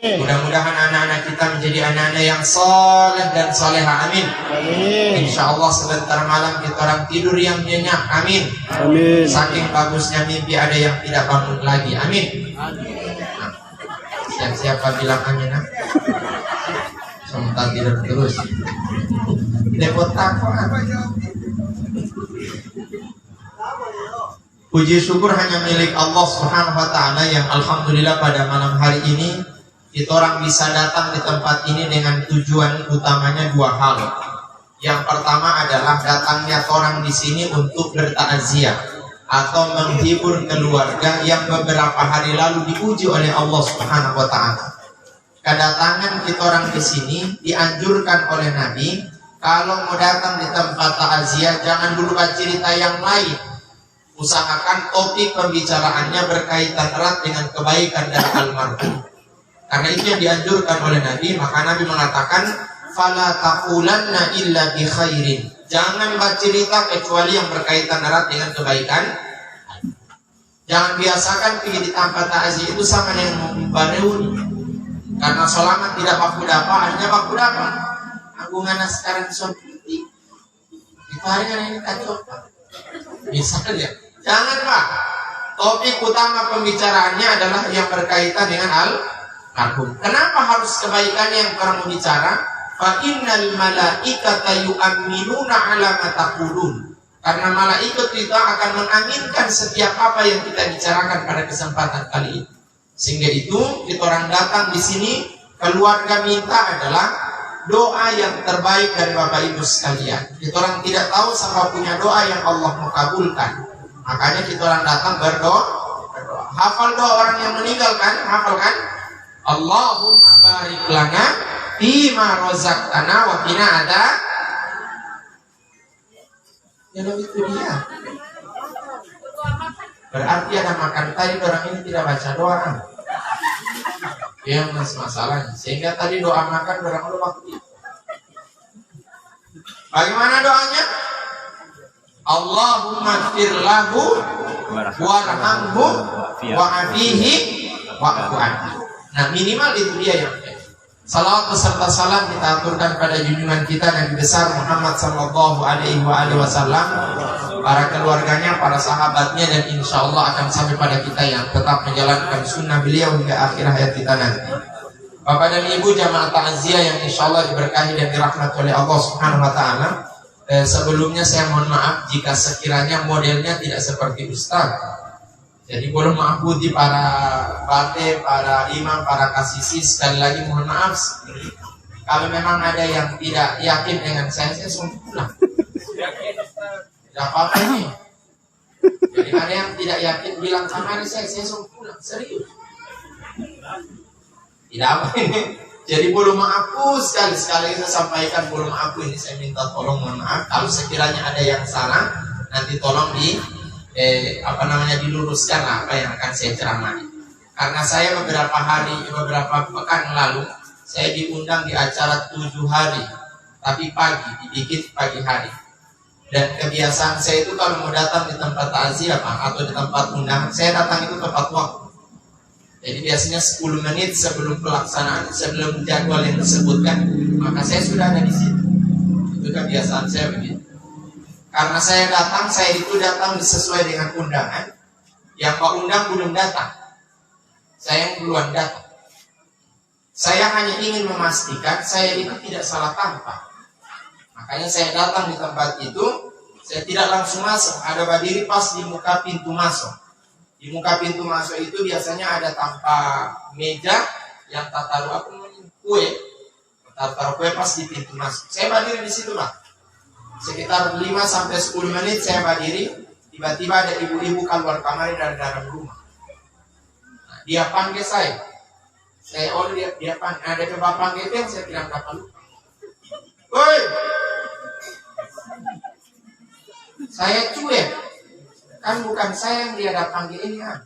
Mudah-mudahan anak-anak kita menjadi anak-anak yang soleh dan soleha. Amin. Insya Allah sebentar malam kita orang tidur yang nyenyak. Amin. Saking bagusnya mimpi ada yang tidak bangun lagi. Amin. Siapa bilang amin? Sementara tidur terus. Depot takut. Puji syukur hanya milik Allah Subhanahu wa Ta'ala yang alhamdulillah pada malam hari ini kita orang bisa datang di tempat ini dengan tujuan utamanya dua hal. Yang pertama adalah datangnya orang di sini untuk bertakziah atau menghibur keluarga yang beberapa hari lalu diuji oleh Allah Subhanahu wa Ta'ala. Kedatangan kita orang di sini dianjurkan oleh Nabi, kalau mau datang di tempat takziah jangan dulu cerita yang lain. Usahakan topik pembicaraannya berkaitan erat dengan kebaikan dan almarhum. Karena itu yang dianjurkan oleh Nabi, maka Nabi mengatakan fala taqulanna illa bi khairin. Jangan bercerita kecuali yang berkaitan erat dengan kebaikan. Jangan biasakan pergi di tempat takziah itu sama dengan membareuni. Karena selama tidak baku dapa, hanya baku dapa. Agungan sekarang seperti itu hari ini kacau. Misalnya, jangan Pak. Topik utama pembicaraannya adalah yang berkaitan dengan almarhum. Kenapa harus kebaikan yang kamu bicara? Fa innal malaikata yu'minuna 'ala ma taqulun. Karena malaikat kita akan mengaminkan setiap apa yang kita bicarakan pada kesempatan kali ini. Sehingga itu kita orang datang di sini, keluarga minta adalah doa yang terbaik dari Bapak Ibu sekalian. Kita orang tidak tahu siapa punya doa yang Allah mau kabulkan. Makanya kita orang datang berdoa. Hafal doa orang yang meninggal kan? Hafal kan? Allahumma barik lana fima razaqtana wa qina adza. Ya itu dia. Berarti ada makan tadi orang ini tidak baca doa. Yang masalahnya. Sehingga tadi doa makan orang lupa. Bagaimana doanya? Allahumma fir lahu warhamhu wa'afihi wa'fu anhu. Nah minimal itu dia yang salawat beserta salam kita aturkan pada junjungan kita Nabi besar Muhammad sallallahu alaihi wasallam, para keluarganya, para sahabatnya, dan insya Allah akan sampai pada kita yang tetap menjalankan sunnah beliau hingga akhir hayat kita nanti. Bapak dan Ibu jamaah takziah yang insya Allah diberkahi dan dirahmati oleh Allah Subhanahu wa Ta'ala. Sebelumnya saya mohon maaf jika sekiranya modelnya tidak seperti Ustaz. Jadi boleh maaf di para bate, para imam, para kasisi, sekali lagi mohon maaf. Kalau memang ada yang tidak yakin dengan saya suruh pulang. Tidak apa-apa ini. Jadi ada yang tidak yakin bilang sama saya suruh pulang. Serius. Tidak apa ini. Jadi boleh maaf sekali saya sampaikan boleh maaf ini, saya minta tolong mohon maaf. Kalau sekiranya ada yang salah nanti tolong diluruskan apa yang akan saya ceramai. Karena saya beberapa pekan lalu saya diundang di acara 7 hari, tapi dibikin pagi hari. Dan kebiasaan saya itu kalau mau datang di tempat takziah atau di tempat undangan, saya datang itu tepat waktu. Jadi biasanya 10 menit sebelum pelaksanaan, sebelum jadwal yang disebutkan, maka saya sudah ada di situ. Itu kebiasaan saya begitu. Karena saya itu datang sesuai dengan undangan. Yang Pak undang belum datang. Saya yang duluan datang. Saya hanya ingin memastikan saya itu tidak salah tampar. Makanya saya datang di tempat itu, saya tidak langsung masuk. Ada berdiri pas di muka pintu masuk. Di muka pintu masuk itu biasanya ada tampak meja yang taruh kue. Taruh kue pas di pintu masuk. Saya berdiri di situ Pak. Sekitar 5-10 menit saya berdiri. Tiba-tiba ada ibu-ibu keluar kamar dari dalam rumah. Nah, dia panggil saya. Dia panggil. Ada coba panggil dia, saya bilang kapal lupa. Woi! Saya cuek. Kan bukan saya yang dia ada panggil ini kan.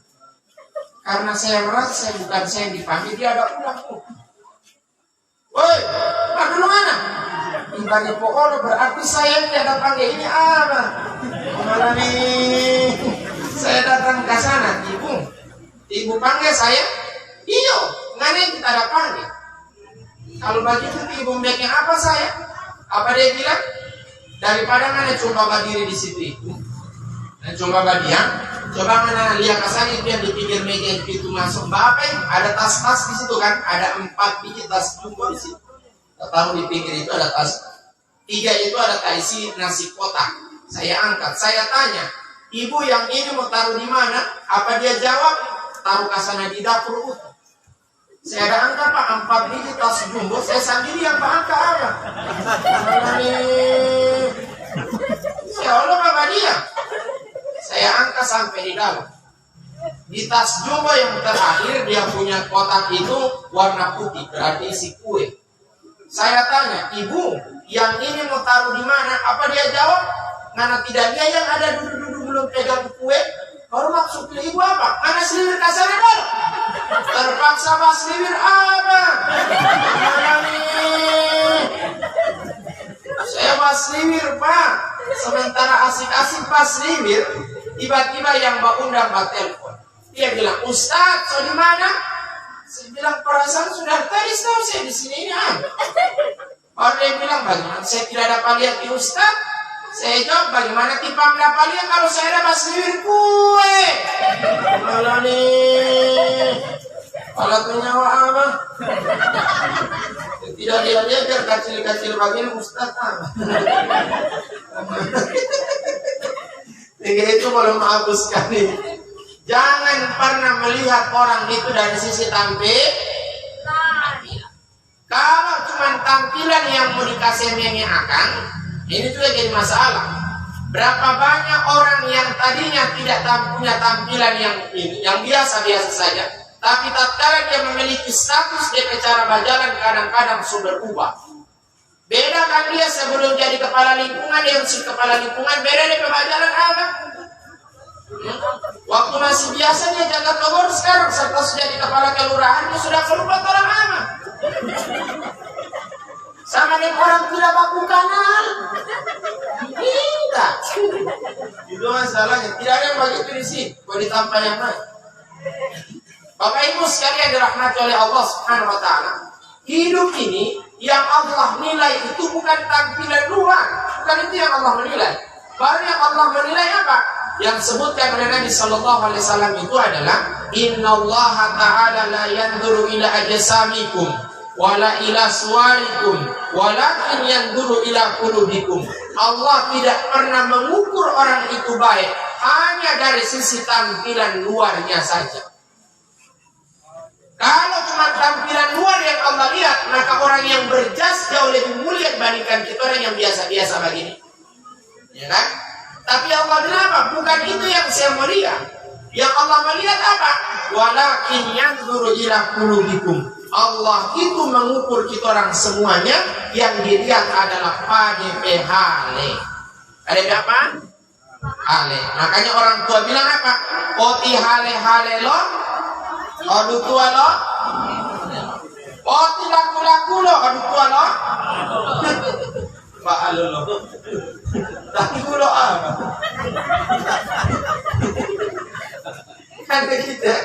Karena saya merasa bukan saya yang dipanggil, dia ada pulang. Woi, Pak dulu mana? Ibadah pokoknya berarti saya yang dia ada panggil ini apa? Malah nih, saya datang ke sana, ibu panggil saya. Iyo, ngane kita dapat. Kalau begitu ibu bikin apa saya? Apa dia bilang? Daripada ngane coba berdiri di situ itu, dan coba badian, coba mana lihat kasar itu yang di pinggir meja itu masuk. Bapak ada tas-tas di situ kan? Ada 4 biji tas jumbo di situ. Tahu di pinggir itu ada tas. 3 itu ada isi nasi kotak. Saya angkat, saya tanya, ibu yang ini mau taruh di mana? Apa dia jawab? Taruh kasana di dapur. Saya ada angkat Pak, 4 biji tas jumbo. Saya sendiri yang angkat apa? Ya Allah Bapak dia. Saya angkat sampai di dalam. Di tas jumbo yang terakhir dia punya kotak itu warna putih, berarti isi kue. Saya tanya, ibu yang ini mau taruh di mana? Apa dia jawab? Karena tidak dia yang ada duduk-duduk belum pegang kue. Baru maksud ibu apa? Mana selimut kasar dong? Terpaksa pas selimut apa? Saya pas selimut Pak. Sementara asik-asik pas selimut, tiba-tiba yang Mbak undang Mbak telepon. Dia bilang, Ustaz, so di mana? Saya bilang, perasaan sudah tadi tahu saya di sini ini. Baru dia bilang, bagaimana saya tidak dapat lihat di Ustaz? Saya jawab, bagaimana tipam dapat lihat kalau saya dapat selimut kue? Malah nih, kalau nyawa apa? Tidak dia biar kecil-kecil begini Ustaz. Itu belum bagus sekali. Jangan pernah melihat orang itu dari sisi tampilan. Kalau cuma tampilan yang mau dikasih mengenakan, ini juga jadi masalah. Berapa banyak orang yang tadinya tidak punya tampilan yang biasa-biasa saja, tapi tatkala dia memiliki status, dia cara berjalan kadang-kadang sudah berubah. Beda kan dia sebelum jadi kepala lingkungan, dia masih kepala lingkungan, beda dia berjalan apa? Waktu masih biasa dia jaga togor, sekarang serta sudah jadi kepala kelurahan, dia sudah keluar orang apa? Sama dengan orang tidak baku kanal. Tidak. Itu masalahnya. Tidak ada yang begitu di sini. Kalau ditampar yang lain. Bapak Ibu sekalian dirahmati oleh Allah Subhanahu Wa Taala. Hidup ini yang Allah nilai itu bukan tampilan luar. Bukan itu yang Allah menilai. Baru yang Allah menilai apa? Yang sebutkan oleh Nabi Sallallahu Alaihi Wasallam itu adalah Innallaha Ta'ala la yanzuru ila ajsamikum wala ila suwarikum walakin yanzuru ila qulubikum. Allah tidak pernah mengukur orang itu baik hanya dari sisi tampilan luarnya saja. Kalau cuma tampilan luar yang Allah lihat, maka orang yang berjas jauh lebih mulia dibandingkan kita orang yang biasa-biasa begini. Ya kan? Tapi Allah bilang apa? Bukan itu yang saya mau lihat. Yang Allah melihat apa? Walakin yanzuru ila qulubikum. Allah itu mengukur kita orang semuanya. Yang dilihat adalah padepehale. Ada apa? Hale. Makanya orang tua bilang apa? Oti hale-hale lo, adu tua lo. Oti laku-laku lo, adu tua lo. Pak alo lo. Laku lo apa? Kan kita.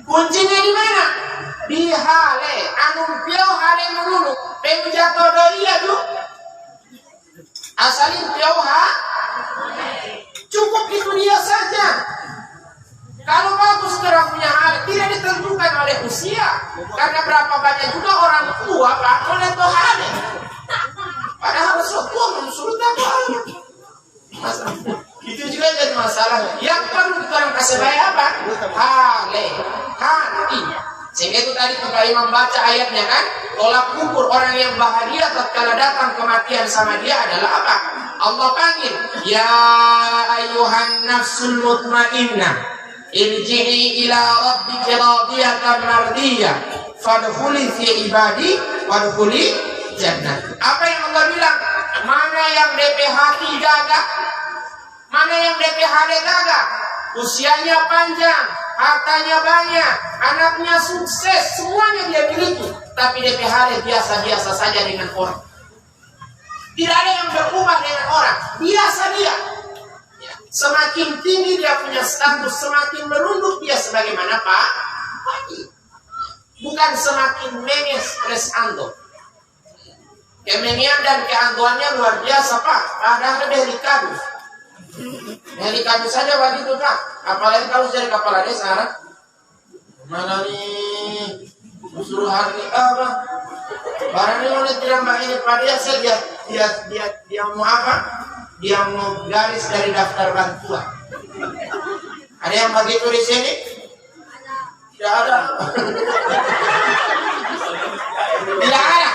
Kuncinya di mana? Di hale, anu piau hale melulu, pengu jatuh dari adu. Asalin piau cukup itu dia saja. Kalau bagus orang punya hale, tidak ditentukan oleh usia. Karena berapa banyak juga orang tua Pak oleh tuh hale. Padahal setua mensurut apa? Itu juga jadi masalah. Yang perlu kita orang kasih bayar apa? Hale, hati. Sehingga itu tadi kita imam baca ayatnya kan, tolak ukur orang yang bahagia tatkala datang kematian sama dia adalah apa? Allah panggil, ya ayyuhan nafsul mutmainnah, irji'i ila rabbiki radiyatan mardiyah, fadkhuli fi ibadi wadkhuli jannah. Apa yang Allah bilang? Mana yang DP hati gagah? Mana yang DP hati gagah? Usianya panjang, hartanya banyak, anaknya sukses, semuanya dia miliki. Tapi DP hati biasa-biasa saja dengan orang. Tidak ada yang berubah dengan orang, biasa dia. Semakin tinggi dia punya status, semakin merunduk dia sebagaimana Pak. bukan semakin memes stres anto. Kemengian dan keantuannya luar biasa Pak, padahal delikadus. Delikadus saja begitu Pak, apalagi kalau jadi kepala desa kan? Mana nih suruh hari apa? Barang ini oleh tidak mbak ini Pak dia mau apa? Dia mau garis dari daftar bantuan. Ada yang begitu di sini? Tidak ada. Tidak ada.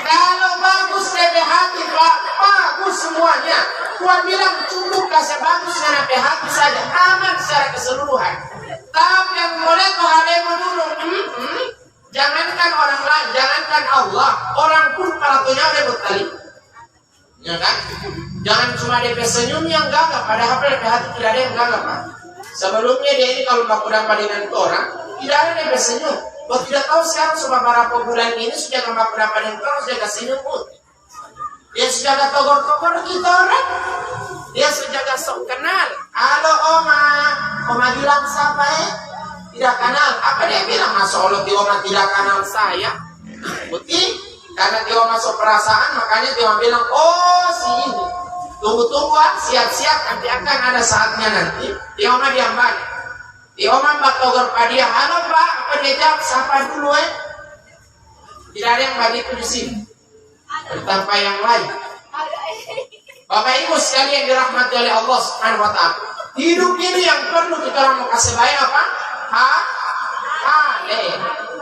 Kalau bagus dari hati Pak, bagus semuanya. Tuhan bilang cukup kasih bagus dengan hati saja, aman secara keseluruhan. Tapi yang mulai tuh ada yang dulu, jangankan orang lain, jangankan Allah, orang pun paratonya ribut kali. Ya kan? Jangan cuma DP senyum yang gagap, padahal DP hati tidak ada yang gagap Pak. Sebelumnya dia ini kalau baku dapat dengan orang, tidak ada DP senyum. Kau tidak tahu sekarang sudah berapa bulan ini sudah baku dapat dengan orang sudah kasih senyum pun. Dia sudah ada togor-togor kita orang. Dia sudah ada sok kenal. Halo Oma bilang siapa Tidak kenal. Apa dia bilang? Masa Allah di Oma tidak kenal saya? Bukti? Karena dia masuk perasaan, makanya dia bilang, oh si ini. Tunggu-tunggu, siap-siap, nanti akan ada saatnya nanti. Dia diam balik. Dia batogor pada dia, halo Pak, apa dia jawab? Siapa dulu Tidak ada yang begitu di sini. Tanpa yang lain. Bapak Ibu sekalian dirahmati oleh Allah Subhanahu wa Ta'ala. Hidup ini yang perlu kita orang mau kasih baik apa?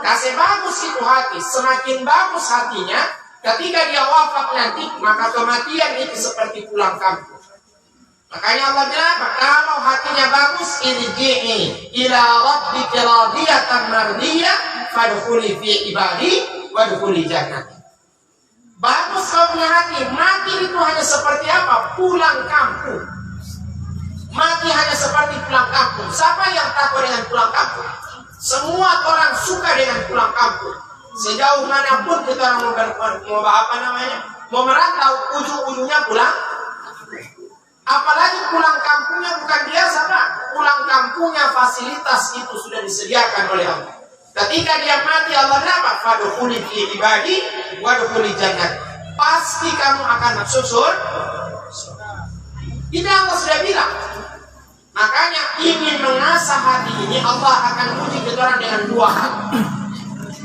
Kasih bagus itu hati. Semakin bagus hatinya, ketika dia wafat nanti, maka kematian itu seperti pulang kampung. Makanya Allah bilang apa? Kalau hatinya bagus, irji'i ila rabbika radiyatan mardiyah fadkhuli fi ibadi wadkhuli jannati. Bagus kau punya hati, mati itu hanya seperti apa? Pulang kampung. Mati hanya seperti pulang kampung. Siapa yang takut dengan pulang kampung? Semua orang suka dengan pulang kampung. Sejauh manapun kita orang mau merantau, ujung-ujungnya pulang. Apalagi pulang kampungnya bukan biasa Pak. Pulang kampungnya fasilitas itu sudah disediakan oleh Allah. Ketika dia mati Allah berapa? Fadkhuli fi ibadi wadkhuli jannat. Pasti kamu akan masuk surga. Ini Allah sudah bilang. Makanya ingin mengasah hati ini Allah akan uji kita orang dengan dua hal.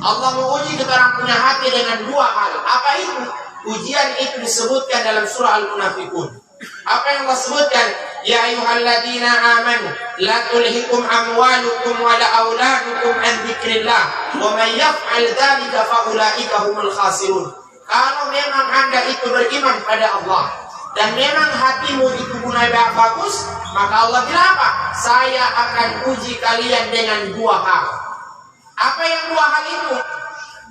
Allah menguji kita orang punya hati dengan dua hal. Apa itu? Ujian itu disebutkan dalam surah Al-Munafiqun. Apa yang Allah sebutkan? Ya ayyuhalladzina amanu la tulhikum amwalukum wala auladukum an dzikrillah wa may yaf'al dzalika fa ulaika humul khasirun. Kalau memang Anda itu beriman pada Allah dan memang hatimu itu mulai bagus, maka Allah bilang apa? Saya akan uji kalian dengan dua hal. Apa yang dua hal itu?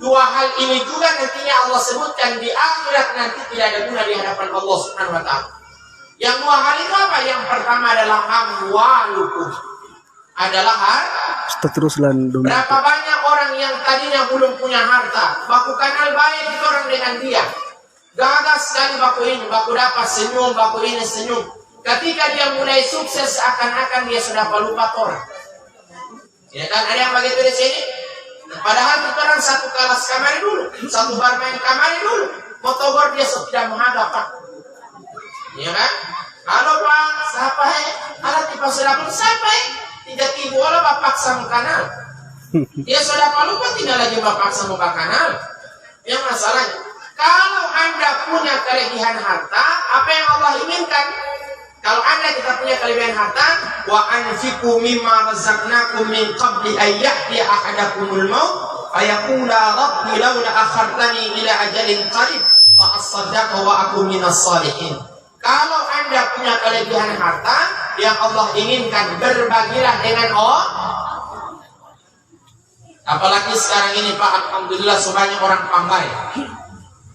Dua hal ini juga nantinya Allah sebutkan di akhirat nanti tidak ada guna di hadapan Allah Subhanahu wa Ta'ala. Yang dua hal itu apa? Yang pertama adalah amwalukum. Adalah berapa banyak orang yang tadinya belum punya harta, baku kenal baik itu orang dengan dia. Gagas sekali baku ini, baku dapat senyum, baku ini senyum. Ketika dia mulai sukses, seakan-akan dia sudah lupa orang. Ya kan? Ada yang begitu di sini? Padahal kita orang satu kelas kamar dulu, satu barmain kamar dulu. Motogor dia sudah menghadap Pak. Ya kan? Halo Pak, siapa alat tipe sudah pun siapa Tidak bola bapak sama kanal. Dia sudah lupa tidak lagi bapak sama kanal. Yang masalahnya, kalau Anda punya kelebihan harta, apa yang Allah inginkan? Kalau Anda kita punya kelebihan harta, wa anfiqu mimma razaqnakum min qabli an ya'tiya ahadakumul maut fayaqula rabbi laula akhartani ila ajalin qarib fa asaddaqa wa akun minas salihin. Kalau Anda punya kelebihan harta, yang Allah inginkan berbagilah dengan Allah. Apalagi sekarang ini Pak, alhamdulillah sebanyak orang pambai.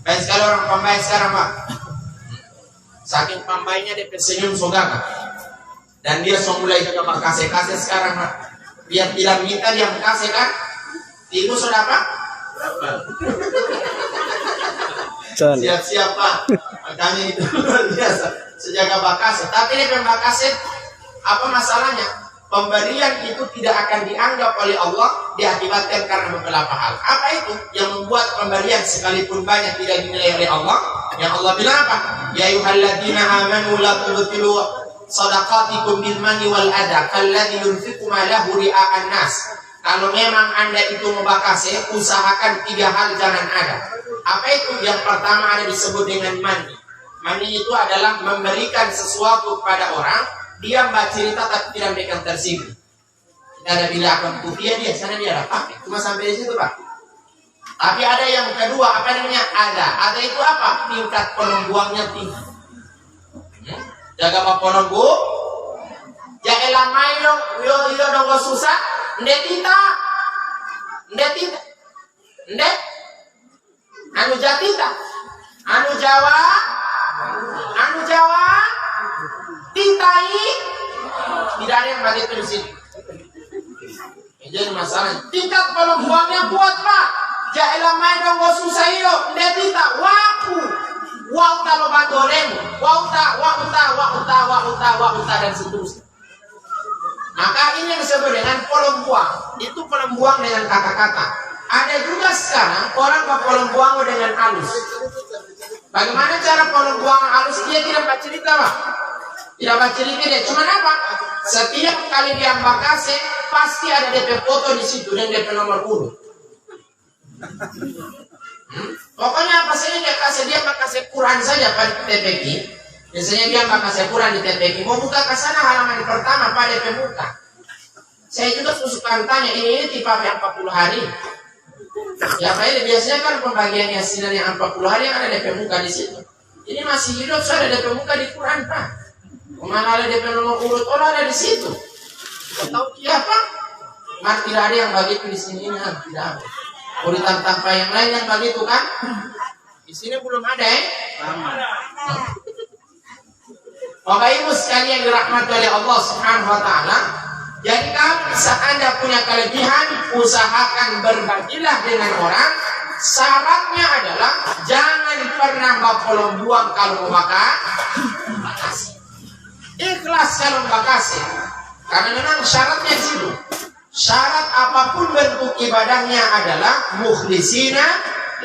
Banyak sekali orang pambai sekarang Pak. Saking pambainya dia tersenyum sogaga. Dan dia mulai juga Pak kasih-kasih sekarang Pak. Dia bilang minta dia kasih kan. Ibu sudah Pak? Siap-siap Pak. Makanya itu luar biasa. Sejaga bakasih. Tapi ini pembakasih apa masalahnya? Pemberian itu tidak akan dianggap oleh Allah diakibatkan karena beberapa hal. Apa itu yang membuat pemberian sekalipun banyak tidak dinilai oleh Allah? Yang Allah bilang apa? Ya ayyuhalladzina amanu la tubtilu shadaqatikum bil manni wal adha kalladzi yunfiqu malahu ria'an nas. Kalau memang Anda itu membakasih, usahakan 3 hal jangan ada. Apa itu? Yang pertama ada disebut dengan mani. Mani itu adalah memberikan sesuatu kepada orang, dia cerita tapi tidak memberikan tersinggung. Kita ada bila akan kupiah dia, sana dia dapat. Cuma sampai di situ Pak. Tapi ada yang kedua, apa namanya? Ada itu apa? Tingkat penumbuhannya tinggi. Jaga apa penumbu? Jaga mai dong, yo dong susah. Ndek tita. Anu jatita. Anu Jawa. Titai. Tidak ada yang begitu di sini. Jadi masalahnya tingkat penumbuhannya kuat Pak. Jaelah main dong susah itu. Ndek tita. Wauta lo bandolemu. Wauta dan seterusnya. Maka ini yang disebut dengan pelembuang. Itu pelembuang dengan kata-kata. Ada juga sekarang orang pelembuang dengan halus. Bagaimana cara pelembuang halus? Dia tidak baca cerita Pak. Tidak baca cerita dia. Cuma apa? Setiap kali dia bakase pasti ada DP foto di situ dan DP nomor urut. Pokoknya apa saja dia kasih, dia bakase Quran saja pada TPQ. Biasanya dia bakase Quran di TPQ. Mau buka ke sana halaman pertama pada DP muka. Saya juga suka tanya ini tipe yang 40 hari. Ya kayak biasanya kan pembagian Yasin yang 40 hari yang ada DP muka di situ. Ini masih hidup, saya ada DP muka di Quran Pak. Kemana ada DP nomor urut orang ada di situ. Tahu siapa? Mas tidak ada yang begitu di sini tidak ada. Urutan tanpa yang lain yang begitu kan? Di sini belum ada Bapak Ibu sekalian dirahmati oleh Allah Subhanahu wa taala. Jadi kalau bisa Anda punya kelebihan, usahakan berbagilah dengan orang. Syaratnya adalah jangan pernah buang kalau mau makasih. Ikhlas kalau makasih. Karena memang syaratnya itu. Syarat apapun bentuk ibadahnya adalah mukhlisina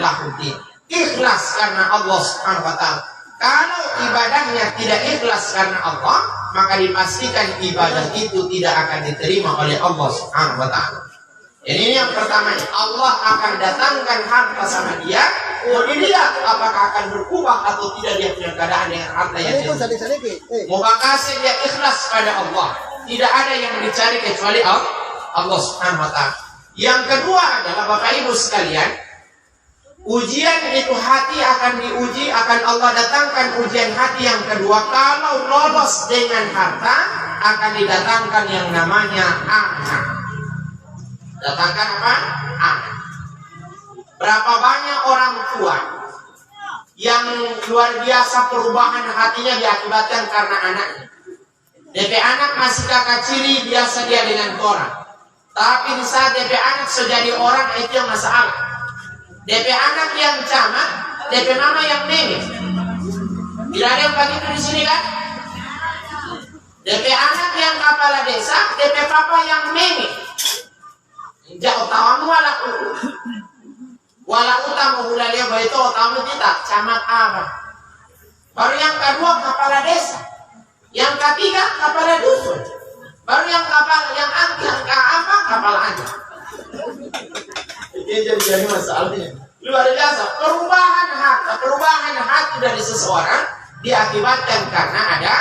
lahuddin. Ikhlas karena Allah Subhanahu wa taala. Kalau ibadahnya tidak ikhlas karena Allah, maka dipastikan ibadah itu tidak akan diterima oleh Allah Subhanahu wa taala. Ini yang pertama, Allah akan datangkan harta sama dia, kemudian dilihat apakah akan berubah atau tidak dia punya keadaan dengan harta yang dia. Moga kasih dia ikhlas pada Allah. Tidak ada yang dicari kecuali Allah Subhanahu wa taala. Yang kedua adalah Bapak Ibu sekalian, ujian itu hati akan diuji, akan Allah datangkan ujian hati yang kedua. Kalau lolos dengan harta, akan didatangkan yang namanya anak. Datangkan apa? Anak. Berapa banyak orang tua yang luar biasa perubahan hatinya diakibatkan karena anaknya. DP anak masih kakak ciri biasa dia dengan orang. Tapi di saat DP anak sejadi orang itu yang masalah. DP anak yang camat, DP mama yang nenek. Tidak ada yang begitu di sini kan? DP anak yang kepala desa, DP papa yang nenek. Jauh tawamu wala utamu hulalia baito tamu kita camat apa? Baru yang kedua kepala desa, yang ketiga kepala dusun, baru yang apa kepala aja. Ini jadi masalahnya. Luar biasa perubahan hati dari seseorang diakibatkan karena ada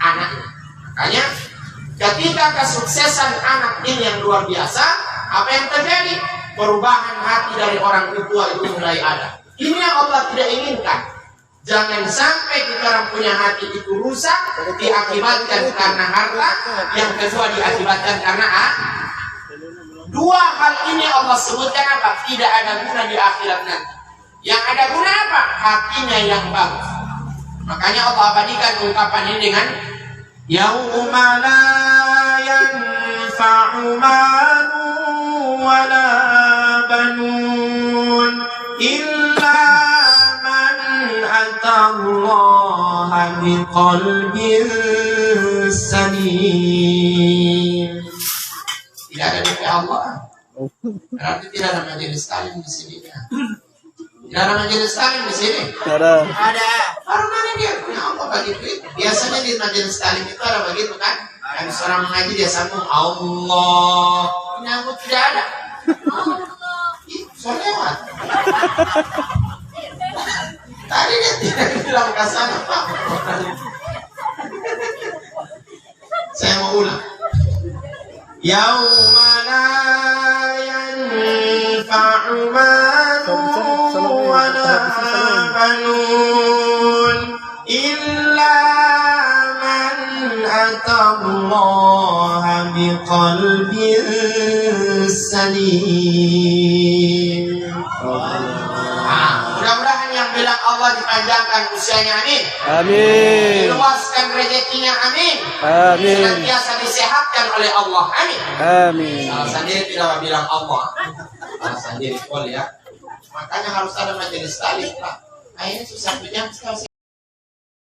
anaknya. Makanya ketika kesuksesan anak ini yang luar biasa, apa yang terjadi? Perubahan hati dari orang tua itu mulai ada. Ini yang Allah tidak inginkan. Jangan sampai kita orang punya hati itu rusak diakibatkan karena harta, yang kedua diakibatkan karena dua hal ini Allah sebutkan apa? Tidak ada guna di akhirat nanti. Yang ada guna apa? Hatinya yang bagus. Makanya Allah abadikan ungkapan ini dengan yauma la yanfa'u malun wala banun illa man atallaha biqalbin salim. Tidak ada DP Allah. Berarti tidak ada majelis taklim di sini. Ya. Tidak ada majelis taklim di sini. Ada. Ada. Baru mana dia punya Allah begitu? Biasanya di majelis taklim itu ada begitu kan? Habis orang mengaji dia sambung Allah. Ini aku tidak ada. So lewat. Tadi dia tidak bilang ke sana Pak. Saya mau ulang. Yauma la yanfa'u malun wa la banun illa man atallaha biqalbin salim. Mudah-mudahan yang bilang Allah dipanjangkan usianya, amin. Amin. Diluaskan rezekinya, amin. Amin. Senantiasa disehatkan oleh Allah, amin. Amin. Salah sendiri tidak bilang Allah. Salah sendiri pol ya. Makanya harus ada majelis taklim Pak. Nah ini susah punya.